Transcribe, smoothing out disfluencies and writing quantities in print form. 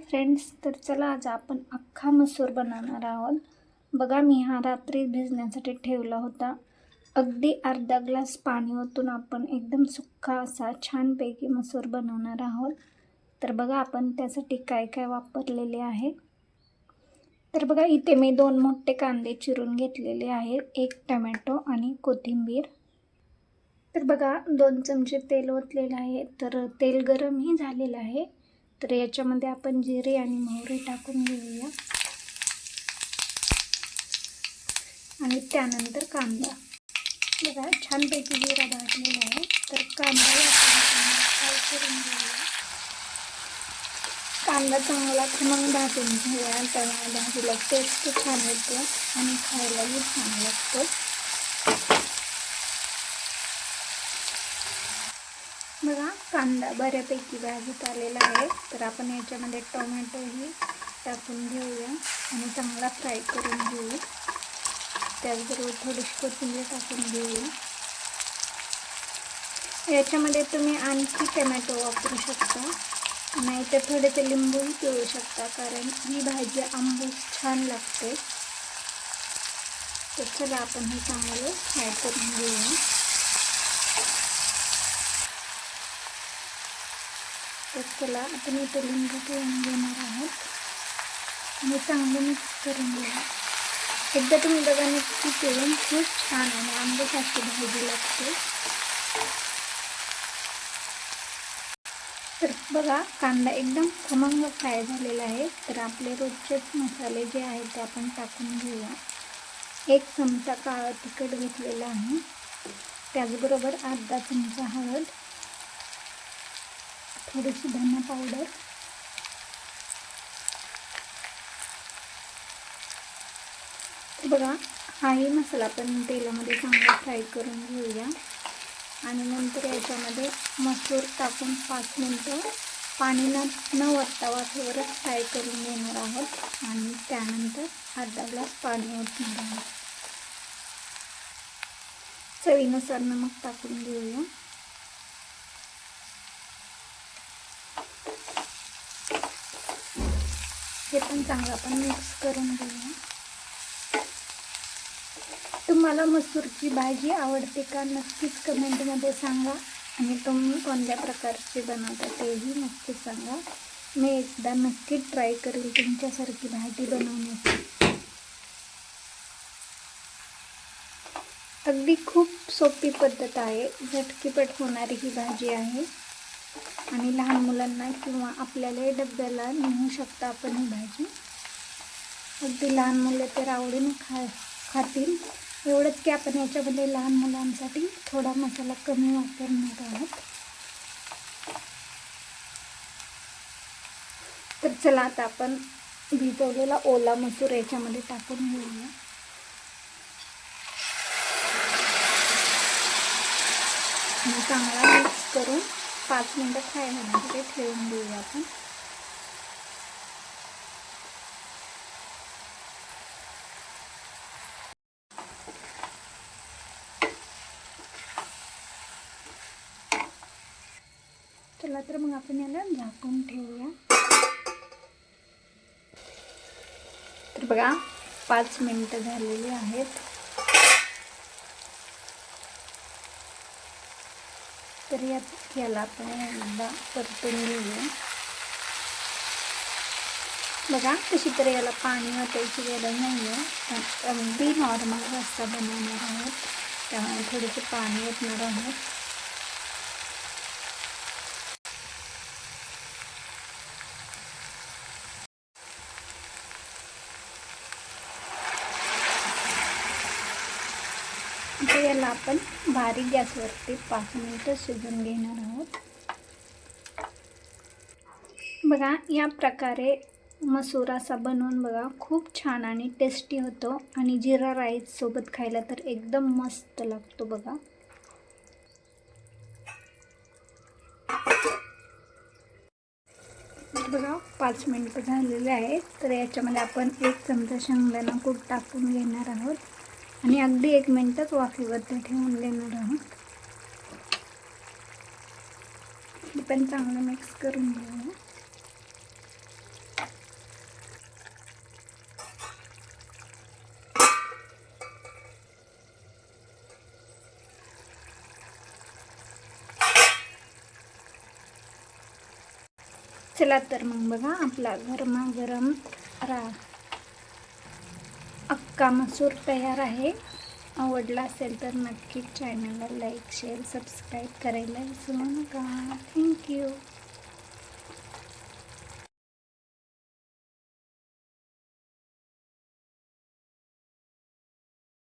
Friends, तर चला आज आपण अख्खा मसूर बनवणार आहोत. बघा, मी हा रात्री भिजण्यासाठी ठेवला होता. अगदी अर्धा ग्लास पाणी ओतून आपण एकदम सुक्का असा छानपैकी मसूर बनवणार आहोत. तर बघा आपण त्यासाठी काय काय वापरलेले आहे. तर बघा, इथे मी 2 मोठे कांदे चिरून घेतलेले आहेत, 1 टमॅटो आणि कोथिंबीर. तर बघा 2 चमचे तेल ओतलेलं आहे. तर तेल गरमही झालेलं आहे. तर याच्यामध्ये आपण जिरे आणि मोहरी टाकून घेऊया आणि त्यानंतर कांदा. बघा छानपैकी जिरा भाजलेला आहे. तर कांदा फ्राय करून घेऊया. कांदा चांगला खमंग भाजून घेऊया. त्यामुळे भाजीला टेस्ट छान येते आणि खायलाही छान लागतो. बघा कांदा बऱ्यापैकी भाजत आलेला आहे. तर आपण याच्यामध्ये टोमॅटोही टाकून घेऊया आणि चांगला फ्राय करून घेऊ. त्याचबरोबर थोडीशी कोथिंबीर टाकून घेऊया. याच्यामध्ये तुम्ही आणखी टोमॅटो वापरू शकता, नाही तर थोडे ते लिंबूही पिळू शकता, कारण ही भाजी आंबूस छान लागते. तर चला आपण हे चांगलं फ्राय करून घेऊया. तर चला आपण इथे लिंबू पिळून घेणार आहोत आणि चांगलं मिक्स करून घेऊया. एकदा तुम्ही बघा, नक्की पिळून खूप छान आणि आंबट अशी भाजी लागते. तर बघा कांदा एकदम खमंग फ्राय झालेला आहे. तर आपले रोजचेच मसाले जे आहेत ते आपण टाकून घेऊया. 1 चमचा काळं तिखट घेतलेलं आहे. त्याचबरोबर अर्धा चमचा हळद, थोडीशी धना पावडर, बघा हाही मसाला आपण तेलामध्ये चांगला फ्राय करून घेऊया आणि नंतर याच्यामध्ये मसूर टाकून 5 मिनटं पाणी न वरता वाफेवरच फ्राय करून घेणार आहोत आणि त्यानंतर अर्धा ग्लास पाणी ओतणार आहोत. चवीनुसार नमक टाकून घेऊया. हे पण चांगलं आपण मिक्स करून घेऊया. तुम्हाला मसूरची भाजी आवडते का, नक्कीच कमेंटमध्ये सांगा आणि तुम्ही कोणत्या प्रकारची बनवता तेही नक्की सांगा. मी एकदा नक्की ट्राय करेल तुमच्यासारखी भाजी बनवण्याची. अगदी खूप सोपी पद्धत आहे, झटकीपट होणारी ही भाजी आहे आणि लहान मुलांना किंवा आपल्याला डब्याला नेऊ शकता आपण ही भाजी. अगदी लहान मुले तर आवडीने खातील. एवढंच की आपण याच्यामध्ये लहान मुलांसाठी थोडा मसाला कमी वापरणार आहोत. तर चला आता आपण भिजवलेला ओला मसूर याच्यामध्ये टाकून घेऊया. आणि चांगला मिक्स करून 5 मिनटं फ्राय होण्यासाठी ठेवून देऊया आपण. चला तर मग आपण याला झाकून ठेवूया. तर बघा 5 मिनटं झालेली आहेत. तर याला आपण एकदा परतून घेऊया. बघा तशी तर याला पाणी वाटायची गरज नाही आहे, पण अगदी नॉर्मल रस्सा बनवणार आहोत, त्यामुळे थोडेसे पाणी ओतणार आहोत. आता याला आपण बारीक गॅसवरती 5 मिनिटं शिजवून घेणार आहोत. बघा या प्रकारे मसूर असा बनवून बघा, खूप छान आणि टेस्टी होतो आणि जिरा राईस सोबत खायला तर एकदम मस्त लागतो. बघा बघा 5 मिनिटं झालेले आहेत. तर याच्यामध्ये आपण 1 चमचा शेंगदाणा कूट टाकून घेणार आहोत आणि अगदी 1 मिनिटच वाफेवरती ठेवून देणार आहोत. हे पण चांगलं मिक्स करून घेऊया. चला तर मग बघा आपला गरमागरम रा अख्खा मसूर तयार आहे. आवडला असेल तर नक्कीच चॅनलला लाईक शेअर सबस्क्राईब करायला विसरू नका. थँक्यू.